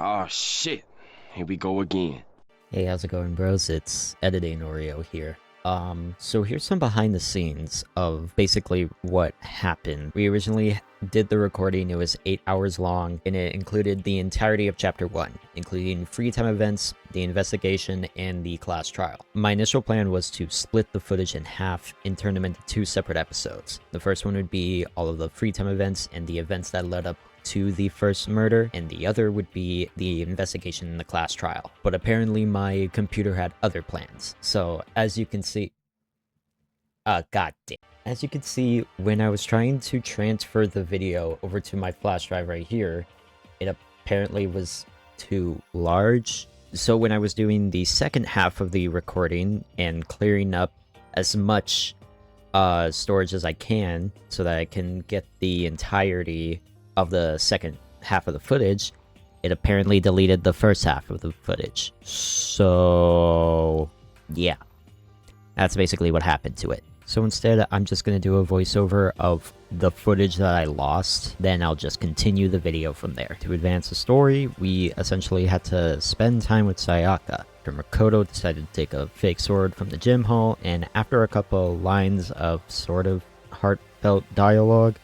Oh shit. Here we go again. Hey, how's it going, bros? It's Editing Oreo here. So here's some behind the scenes of basically what happened. We originally did the recording, it was 8 hours long, and it included the entirety of Chapter 1, including free time events, the investigation, and the class trial. My initial plan was to split the footage in half and turn them into 2 separate episodes. The first one would be all of the free time events and the events that led up to the first murder, and the other would be the investigation in the class trial. But apparently my computer had other plans. So as you can see, god damn. As you can see, when I was trying to transfer the video over to my flash drive right here, it apparently was too large. So when I was doing the second half of the recording and clearing up as much storage as I can so that I can get the entirety of the second half of the footage, it apparently deleted the first half of the footage. So yeah, that's basically what happened to it. So instead, I'm just going to do a voiceover of the footage that I lost, then I'll just continue the video from there. To advance the story, we essentially had to spend time with Sayaka. After Makoto decided to take a fake sword from the gym hall, and after a couple lines of sort of heartfelt dialogue,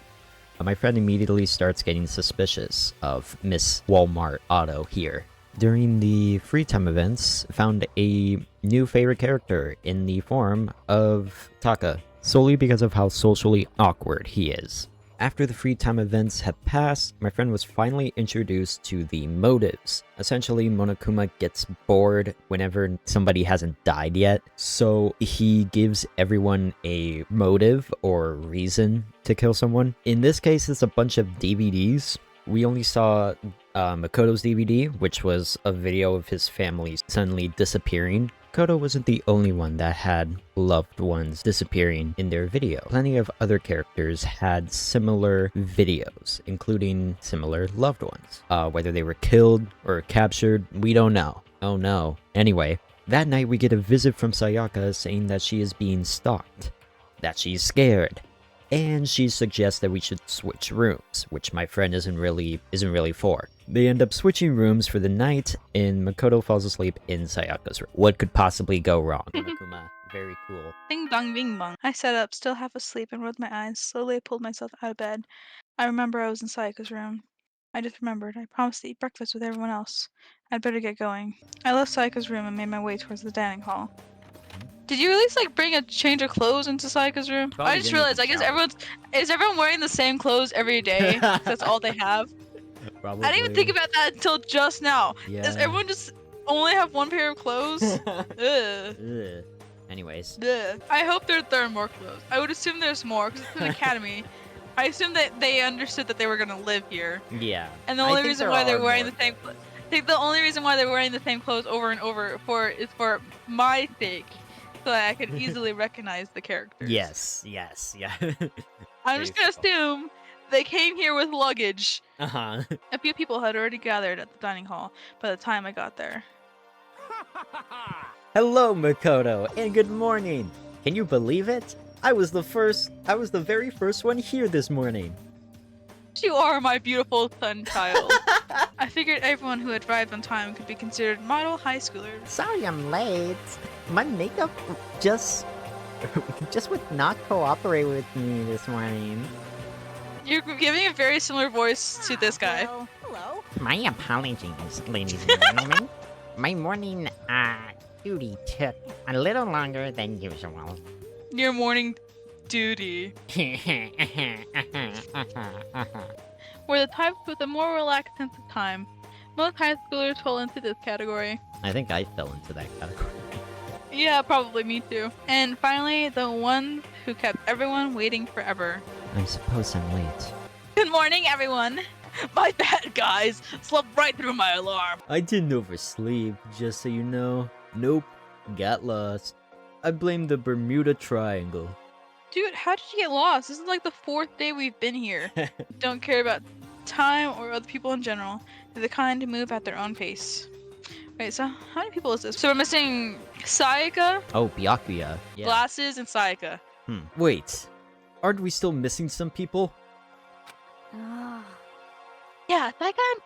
my friend immediately starts getting suspicious of Miss Walmart Auto here. During the free time events, found a new favorite character in the form of Taka, solely because of how socially awkward he is. After the free time events had passed, my friend was finally introduced to the motives. Essentially, Monokuma gets bored whenever somebody hasn't died yet, so he gives everyone a motive or reason to kill someone. In this case, it's a bunch of DVDs. We only saw Makoto's DVD, which was a video of his family suddenly disappearing. Makoto wasn't the only one that had loved ones disappearing in their video. Plenty of other characters had similar videos, including similar loved ones. Whether they were killed or captured, we don't know. Oh no. Anyway, that night we get a visit from Sayaka saying that she is being stalked, that she's scared, and she suggests that we should switch rooms, which my friend isn't really for. They end up switching rooms for the night, and Makoto falls asleep in Sayaka's room. What could possibly go wrong? Monokuma, very cool. Ding dong bing bong. I sat up, still half asleep, and rolled my eyes. Slowly I pulled myself out of bed. I remember I was in Sayaka's room. I just remembered. I promised to eat breakfast with everyone else. I'd better get going. I left Sayaka's room and made my way towards the dining hall. Did you at least bring a change of clothes into Sayaka's room? Probably I just didn't realized, even I guess is everyone wearing the same clothes every day? 'Cause that's all they have. Probably. I didn't even think about that until just now. Yeah. Does everyone just only have one pair of clothes? Ugh. Ugh. Anyways. Ugh. I hope there are more clothes. I would assume there's more because it's an academy. I assume that they understood that they were gonna live here. Yeah. And the only reason why they're wearing the same clothes, I think the only reason why they're wearing the same clothes over and over is for my sake, so that I could easily recognize the characters. Yes, yeah. I'm just gonna assume they came here with luggage. Uh-huh. A few people had already gathered at the dining hall by the time I got there. Hello, Makoto, and good morning. Can you believe it? I was the very first one here this morning. You are my beautiful son child. I figured everyone who had arrived on time could be considered model high schoolers. Sorry I'm late. My makeup just would not cooperate with me this morning. You're giving a very similar voice to this guy. Hello. My apologies, ladies and gentlemen. My morning duty took a little longer than usual. Your morning duty. We're the types with a more relaxed sense of time. Most high schoolers fall into this category. I think I fell into that category. Yeah, probably me too. And finally, the one who kept everyone waiting forever. I suppose I'm late. Good morning, everyone. My bad, guys. Slept right through my alarm. I didn't oversleep, just so you know. Nope, got lost. I blame the Bermuda Triangle. Dude, how did you get lost? This is like the 4th day we've been here. Don't care about time or other people in general. They're the kind who move at their own pace. Wait, so how many people is this? So we're missing Sayaka, Oh, Byakuya. Yeah. Glasses, and Sayaka. Wait, aren't we still missing some people? Yeah, Sayaka and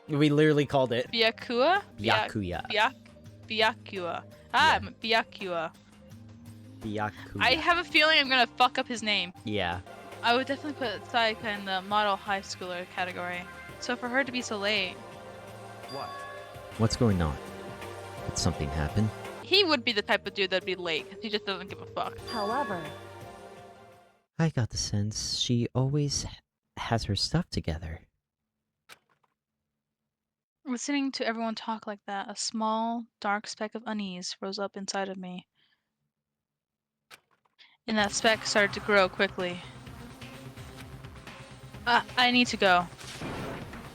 We literally called it Byakua? Byakuya. Byakua. Yeah. Byakua. Byakuya. I have a feeling I'm gonna fuck up his name. Yeah. I would definitely put Sayaka in the model high schooler category. So for her to be so late, What's going on? Did something happen? he would be the type of dude that'd be late because he just doesn't give a fuck. However, I got the sense she always has her stuff together. Listening to everyone talk like that, a small, dark speck of unease rose up inside of me. And that speck started to grow quickly. I need to go.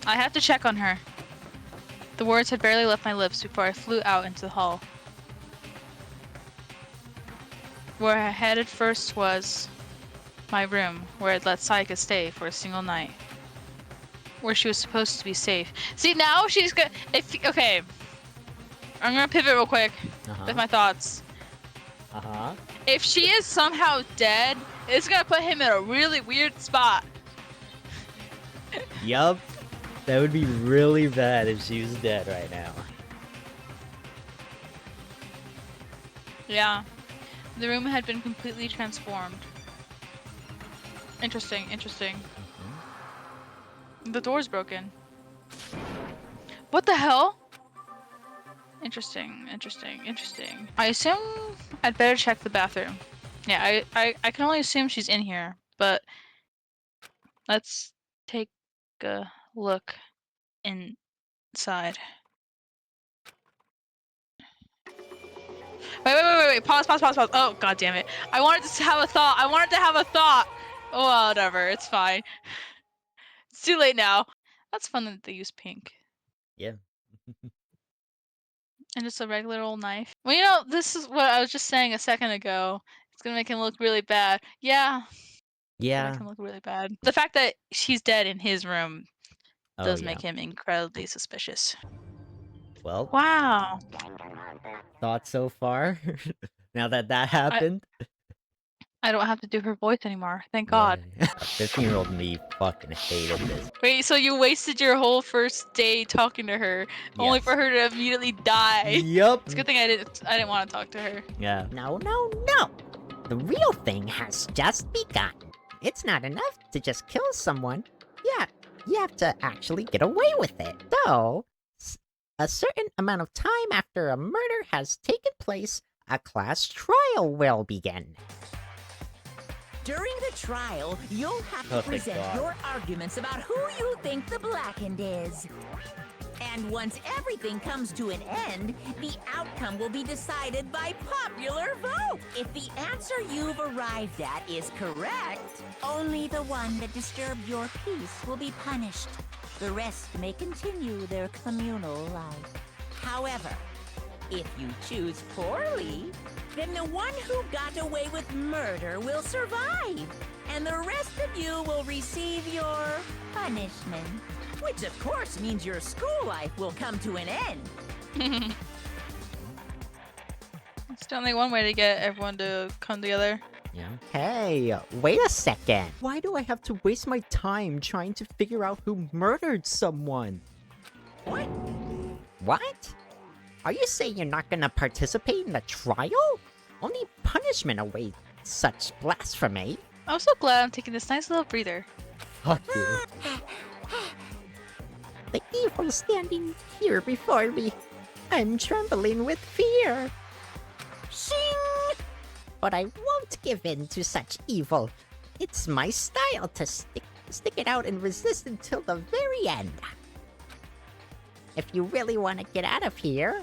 I have to check on her. The words had barely left my lips before I flew out into the hall. Where I headed first was my room, where I'd let Sayaka stay for a single night. Where she was supposed to be safe. See, now she's gonna... Okay. I'm gonna pivot real quick with my thoughts. If she is somehow dead, it's gonna put him in a really weird spot. Yup. That would be really bad if she was dead right now. Yeah. The room had been completely transformed. Interesting. The door's broken. What the hell? Interesting. I assume I'd better check the bathroom. Yeah, I can only assume she's in here, but let's take a look inside. Wait. Pause. Oh, god damn it. I wanted to have a thought. Oh, whatever. It's fine. It's too late now. That's fun that they use pink. Yeah. And just a regular old knife. Well, you know, this is what I was just saying a second ago. It's gonna make him look really bad. Yeah. Yeah. Make him look really bad. The fact that she's dead in his room does yeah. make him incredibly suspicious. Well, Wow. thoughts so far? Now that happened? I don't have to do her voice anymore. Thank God. Yeah. 15-year-old me fucking hated this. Wait, so you wasted your whole first day talking to her, only Yes. for her to immediately die? Yup. It's a good thing I didn't want to talk to her. Yeah. No. The real thing has just begun. It's not enough to just kill someone. Yeah, you have to actually get away with it. So, a certain amount of time after a murder has taken place, a class trial will begin. during the trial, you'll have to Oh, thank present God. your arguments about who you think the blackened is. And once everything comes to an end, the outcome will be decided by popular vote. If the answer you've arrived at is correct, only the one that disturbed your peace will be punished. The rest may continue their communal life. However, if you choose poorly, then the one who got away with murder will survive, and the rest of you will receive your punishment. Which of course means your school life will come to an end. It's only one way to get everyone to come together. Yeah. Hey, wait a second. Why do I have to waste my time trying to figure out who murdered someone? What? What? Are you saying you're not gonna participate in the trial? Only punishment awaits such blasphemy. I'm so glad I'm taking this nice little breather. Fuck you. The evil standing here before me. I'm trembling with fear. Shing! But I won't give in to such evil. It's my style to stick it out and resist until the very end. If you really want to get out of here,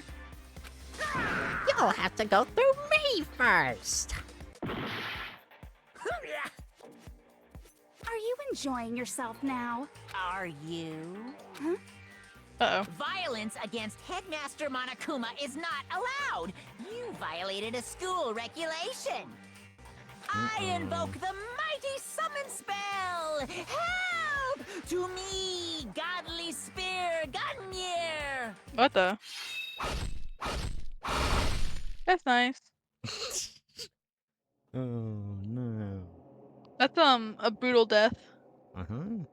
you'll have to go through me first. Are you enjoying yourself now? Are you? Uh-oh. Violence against Headmaster Monokuma is not allowed. You violated a school regulation. I invoke the mighty summon spell. Help! To me, godly spear, Gunmir. What the? That's nice. Oh no. That's a brutal death. Uh-huh.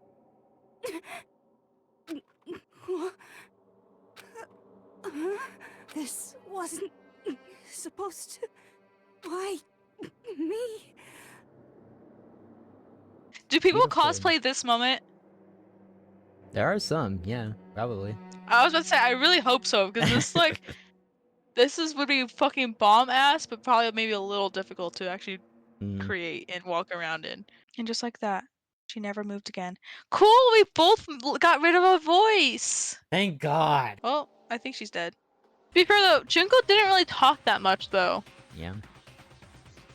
This wasn't supposed to. Why me? Do people Beautiful. cosplay this moment? There are some, yeah, probably. I was about to say, I really hope so, because this, like, would be fucking bomb ass, but probably maybe a little difficult to actually create and walk around in. And just like that, she never moved again. Cool, we both got rid of a voice! Thank God. Well, I think she's dead. To be fair though, Junko didn't really talk that much though. Yeah.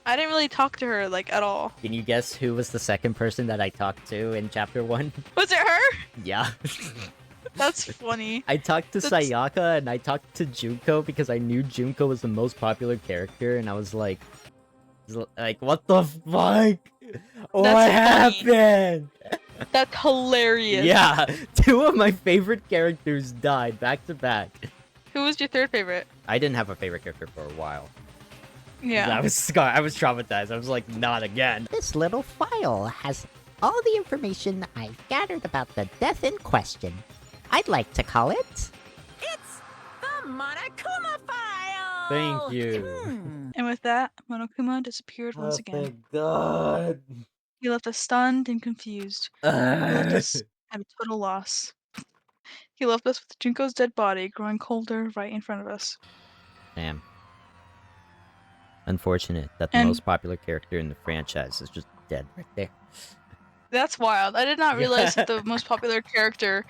I didn't really talk to her, like, at all. Can you guess who was the second person that I talked to in chapter 1? Was it her? Yeah. That's funny. I talked to That's- Sayaka and I talked to Junko because I knew Junko was the most popular character and I was like, what the fuck? What That's funny. happened? That's hilarious. Yeah, 2 of my favorite characters died back to back. Who was your third favorite? I didn't have a favorite character for a while. Yeah. I was scarred. I was traumatized. I was like, not again. This little file has all the information I've gathered about the death in question. I'd like to call it... It's the Monokuma file! Thank you. And with that, Monokuma disappeared once again. Thank God. He left us stunned and confused. He left us at a total loss. He left us with Junko's dead body growing colder right in front of us. Damn. Unfortunate that the And- most popular character in the franchise is just dead right there. That's wild. I did not realize that the most popular character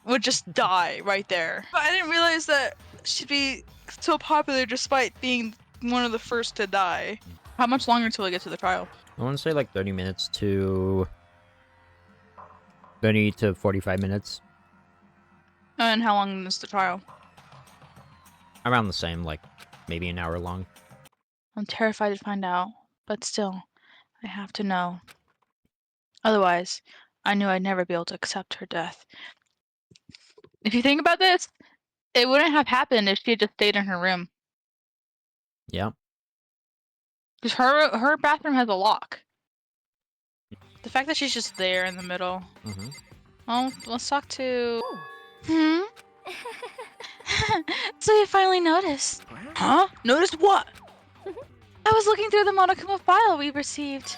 would just die right there. But I didn't realize that she'd be so popular despite being one of the first to die. How much longer until we get to the trial? I want to say like 30 minutes to 30 to 45 minutes. And how long is the trial? Around the same, like maybe an hour long. I'm terrified to find out, but still, I have to know. Otherwise, I knew I'd never be able to accept her death. If you think about this, it wouldn't have happened if she had just stayed in her room. Yeah. Because her bathroom has a lock. The fact that she's just there in the middle. Mm-hmm. Oh, let's talk to... Hmm? So you finally noticed. Huh? Noticed what? I was looking through the Monokuma file we received,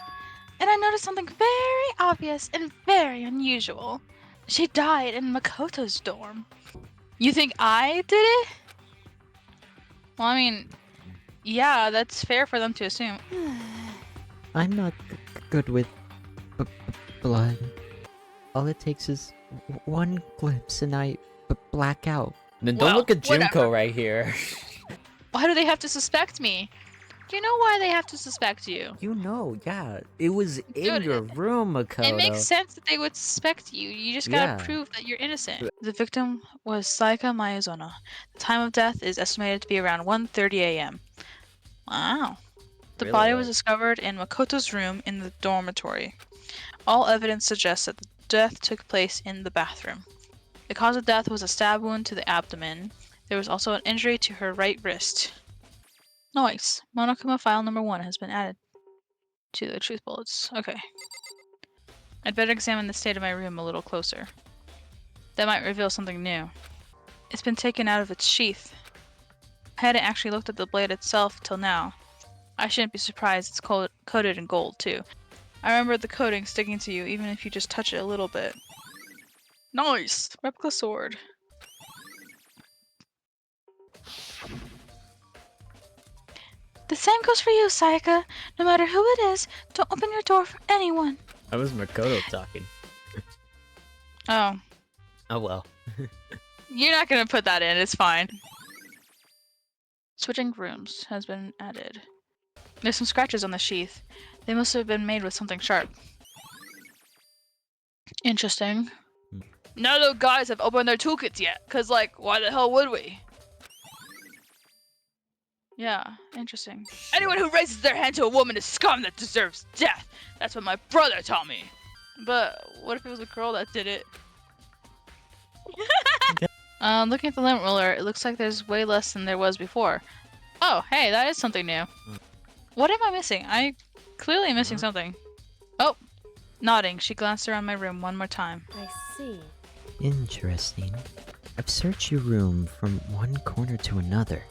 and I noticed something very obvious and very unusual. She died in Makoto's dorm. You think I did it? Well, I mean, yeah, that's fair for them to assume. I'm not good with blood. All it takes is one glimpse and I black out. Then don't Well, look at Junko whatever. right here. Why do they have to suspect me? Do you know why they have to suspect you? You know, yeah. It was in Dude, your room, Makoto. It makes sense that they would suspect you. You just gotta Yeah. prove that you're innocent. The victim was Saika Miyazona. The time of death is estimated to be around 1:30 a.m. Wow. The Really body late. was discovered in Makoto's room in the dormitory. All evidence suggests that the death took place in the bathroom. The cause of death was a stab wound to the abdomen. There was also an injury to her right wrist. Nice. Monokuma file number 1 has been added to the truth bullets. Okay. I'd better examine the state of my room a little closer. That might reveal something new. It's been taken out of its sheath. I hadn't actually looked at the blade itself till now. I shouldn't be surprised it's coated in gold, too. I remember the coating sticking to you even if you just touch it a little bit. Nice! Replica sword. The same goes for you, Sayaka. No matter who it is, don't open your door for anyone. That was Makoto talking. Oh. Oh well. You're not gonna put that in, it's fine. Switching rooms has been added. There's some scratches on the sheath. They must have been made with something sharp. Interesting. None of the guys have opened their toolkits yet, cause like, why the hell would we? Yeah, interesting. Anyone who raises their hand to a woman is scum that deserves death. That's what my brother taught me. But what if it was a girl that did it? Looking at the limit ruler, it looks like there's way less than there was before. Oh, hey, that is something new. What am I missing? I clearly am missing something. Oh, nodding, she glanced around my room one more time. I see. Interesting. I've searched your room from one corner to another,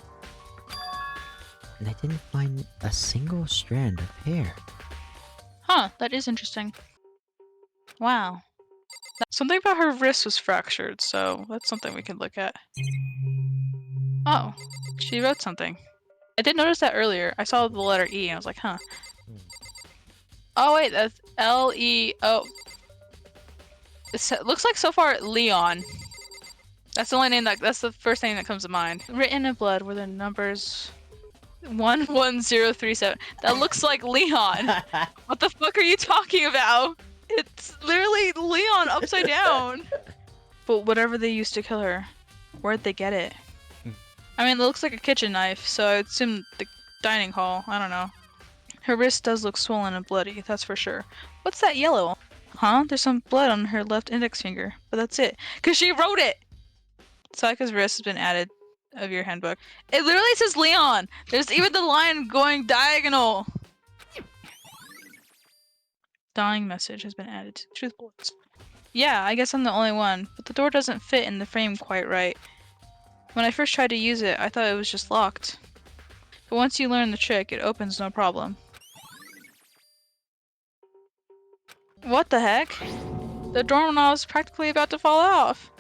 and I didn't find a single strand of hair. Huh, that is interesting. Wow. Something about her wrist was fractured, so that's something we can look at. Oh, she wrote something. I did notice that earlier. I saw the letter E and I was like, huh. Oh wait, that's L-E-O. It looks like so far Leon. That's the only name that's the first thing that comes to mind. Written in blood were the numbers 11037. That looks like Leon. What the fuck are you talking about? It's literally Leon upside down. But whatever they used to kill her, where'd they get it? I mean, it looks like a kitchen knife, so I assume the dining hall. I don't know. Her wrist does look swollen and bloody, that's for sure. What's that yellow? Huh? There's some blood on her left index finger, but that's it. Cause she wrote it! Sayaka's wrist has been added of your handbook. It literally says Leon! There's even the line going diagonal! Dying message has been added to truth bullets. Yeah, I guess I'm the only one, but the door doesn't fit in the frame quite right. When I first tried to use it, I thought it was just locked. But once you learn the trick, it opens no problem. What the heck? The doorknob is practically about to fall off.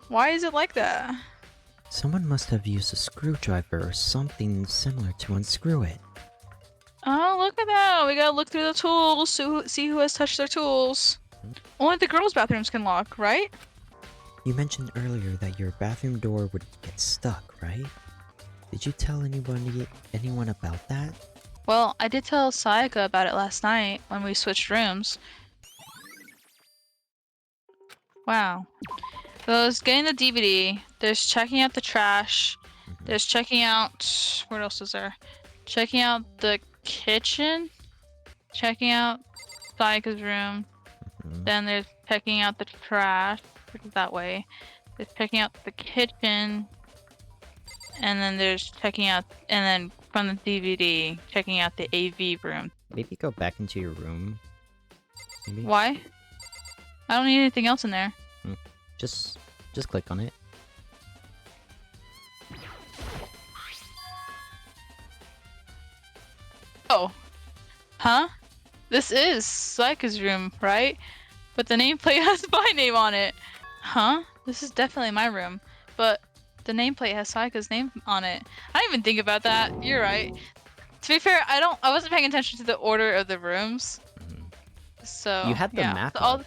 Why is it like that? Someone must have used a screwdriver or something similar to unscrew it. Oh, look at that! We gotta look through the tools, see who has touched their tools. Only the girls' bathrooms can lock, right? You mentioned earlier that your bathroom door would get stuck, right? Did you tell anyone about that? Well, I did tell Sayaka about it last night when we switched rooms. Wow. So there's getting the DVD, there's checking out the trash, there's checking out... what else is there? Checking out the kitchen, checking out Sayaka's room, then there's checking out the trash, which is that way. There's checking out the kitchen, and then there's checking out, and then from the DVD, checking out the AV room. Maybe go back into your room. Maybe? Why? I don't need anything else in there. Just click on it. Oh. Huh? This is Sayaka's room, right? But the nameplate has my name on it. Huh? This is definitely my room. But the nameplate has Sayaka's name on it. I didn't even think about that. You're right. To be fair, I wasn't paying attention to the order of the rooms. So You had the yeah. map So all, up.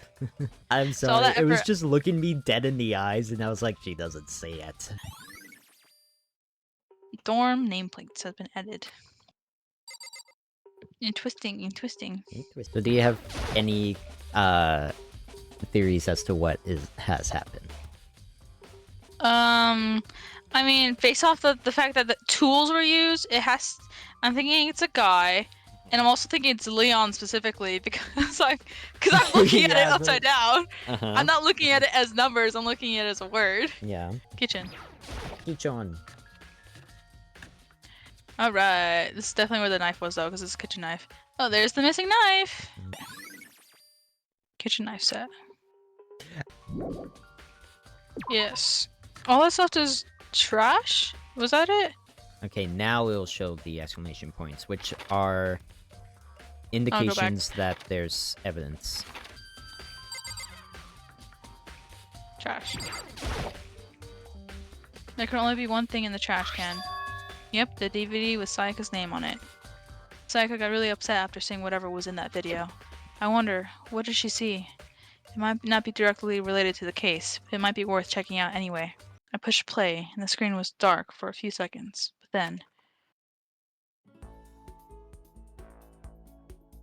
I'm so all sorry. that It was effort- just looking me dead in the eyes, and I was like, she doesn't say it. dorm nameplates have been added. Interesting, interesting. So do you have any theories as to what has happened? I mean, based off the fact that the tools were used, I'm thinking it's a guy, and I'm also thinking it's Leon specifically because I'm looking at it Yeah, upside down. Uh-huh. I'm not looking at it as numbers. I'm looking at it as a word. Yeah. Kitchen. Kitchen. All right, this is definitely where the knife was though, because it's a kitchen knife. Oh, there's the missing knife. Kitchen knife set. Yes. All that's left is trash? Was that it? Okay, now it'll show the exclamation points, which are indications that there's evidence. Trash. There can only be one thing in the trash can. Yep, the DVD with Sayaka's name on it. Sayaka got really upset after seeing whatever was in that video. I wonder, what did she see? It might not be directly related to the case, but it might be worth checking out anyway. I pushed play, and the screen was dark for a few seconds, but then...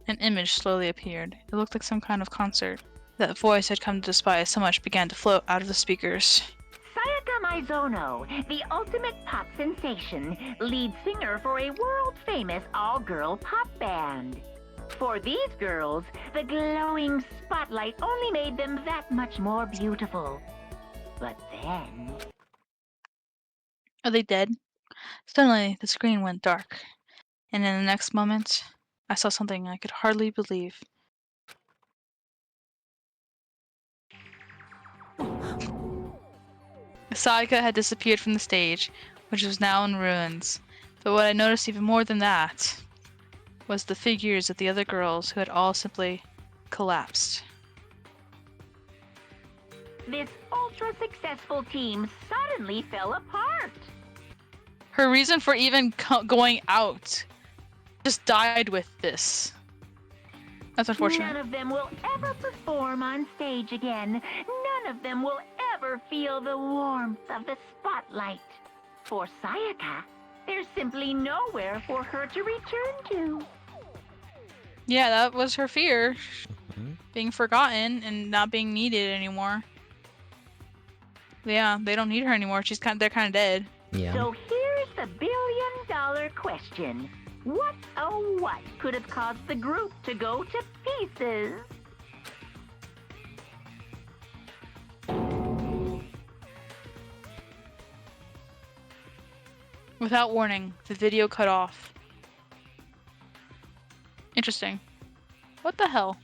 an image slowly appeared. It looked like some kind of concert. That voice I'd come to despise so much began to float out of the speakers. Sayaka Maizono, the ultimate pop sensation, lead singer for a world-famous all-girl pop band. For these girls, the glowing spotlight only made them that much more beautiful. But then... Are they dead? Suddenly, the screen went dark, and in the next moment, I saw something I could hardly believe. Sayaka had disappeared from the stage, which was now in ruins. But what I noticed even more than that was the figures of the other girls who had all simply collapsed. This ultra-successful team suddenly fell apart. Her reason for even going out just died with this. That's unfortunate. None of them will ever perform on stage again. None of them will ever feel the warmth of the spotlight. For Sayaka, there's simply nowhere for her to return to. Yeah, that was her fear. Mhm. Being forgotten and not being needed anymore. Yeah, they don't need her anymore. They're kind of dead. Yeah. So here's the billion-dollar question. What, oh what, could have caused the group to go to pieces? Without warning, the video cut off. Interesting. What the hell?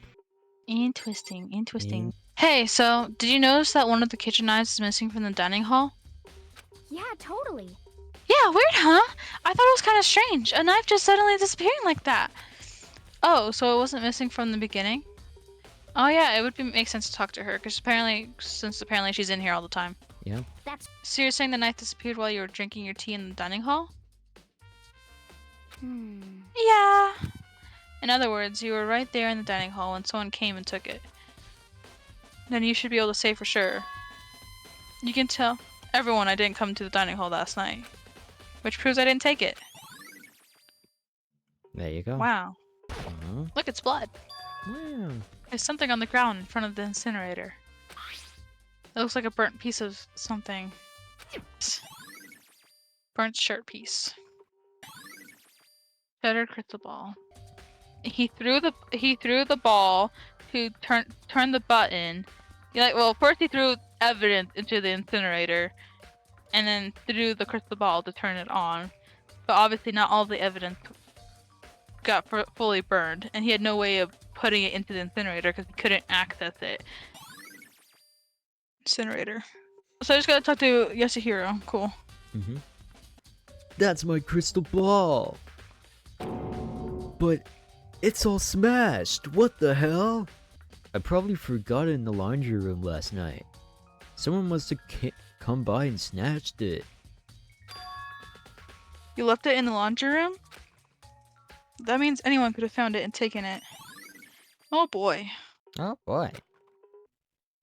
Interesting. Hey, so did you notice that one of the kitchen knives is missing from the dining hall? Yeah, totally. Yeah, weird, huh? I thought it was kind of strange. A knife just suddenly disappearing like that. Oh, so it wasn't missing from the beginning? Oh yeah, it would make sense to talk to her, because since apparently she's in here all the time. Yeah. So you're saying the knife disappeared while you were drinking your tea in the dining hall? Yeah. In other words, you were right there in the dining hall when someone came and took it. Then you should be able to say for sure. You can tell everyone I didn't come to the dining hall last night. Which proves I didn't take it. There you go. Wow. Mhm. Look, it's blood. Wow. There's something on the ground in front of the incinerator. It looks like a burnt piece of something. Burnt shirt piece. Shattered crystal ball. He threw the ball to turn the button. Well, first he threw evidence into the incinerator, and then threw the crystal ball to turn it on. But obviously, not all the evidence got fully burned, and he had no way of putting it into the incinerator because he couldn't access it. Incinerator. So I just gotta talk to Yasuhiro. Cool. Mm-hmm. That's my crystal ball. But it's all smashed. What the hell? I probably forgot it in the laundry room last night. Someone must have come by and snatched it. You left it in the laundry room? That means anyone could have found it and taken it. Oh boy. Oh boy.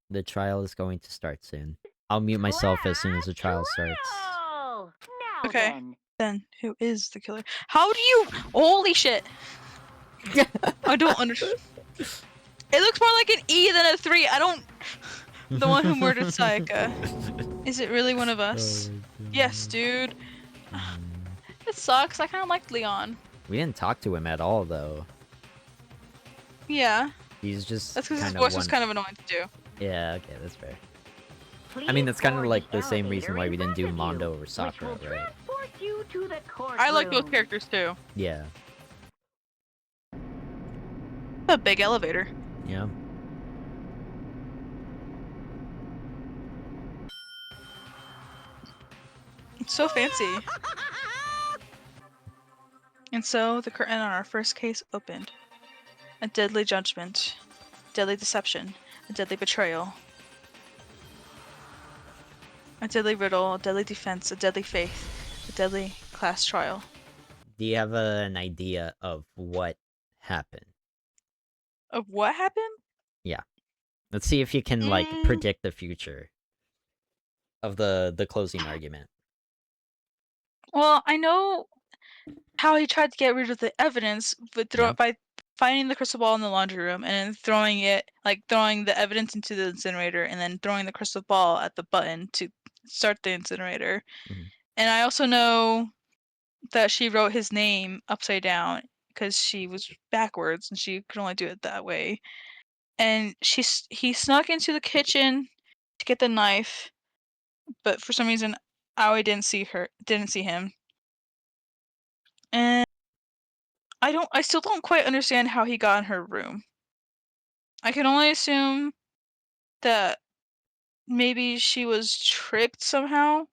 The trial is going to start soon. I'll mute myself as soon as the trial starts. Now Okay. then. Then, who is the killer? How do you... Holy shit! I don't understand. It looks more like an E than a 3. I don't... The one who murdered Sayaka. Is it really one of us? Yes, dude. It sucks. I kind of liked Leon. We didn't talk to him at all, though. Yeah. He's just That's because his kinda voice was kind of annoying to do. Yeah, okay, that's fair. I mean, that's kind of like the same reason why we didn't do Mondo or Sakura, right? I like those characters too. Yeah. A big elevator. Yeah. It's so fancy. And so the curtain on our first case opened. A deadly judgment, deadly deception, a deadly betrayal, a deadly riddle, a deadly defense, a deadly faith, a deadly class trial. Do you have an idea of what happened? Of what happened? Let's see if you can, like, predict the future of the closing argument. Well, I know how he tried to get rid of the evidence by finding the crystal ball in the laundry room and then throwing the evidence into the incinerator and then throwing the crystal ball at the button to start the incinerator. Mhm. And I also know that she wrote his name upside down because she was backwards and she could only do it that way. And he snuck into the kitchen to get the knife, but for some reason Aoi didn't see him. And I still don't quite understand how he got in her room. I can only assume that maybe she was tricked somehow.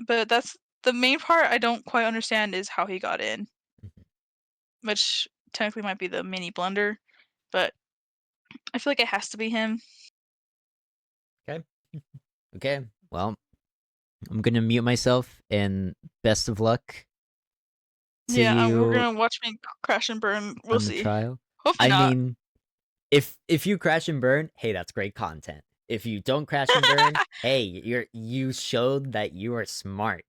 But that's the main part I don't quite understand is how he got in, Mhm. which technically might be the mini blunder, but I feel like it has to be him. Okay. Okay. Well, I'm gonna mute myself and best of luck to Yeah, we're you gonna watch me crash and burn. We'll on the see. trial. Hopefully I not. mean, if you crash and burn, hey, that's great content. If you don't crash and burn, hey, you showed that you are smart.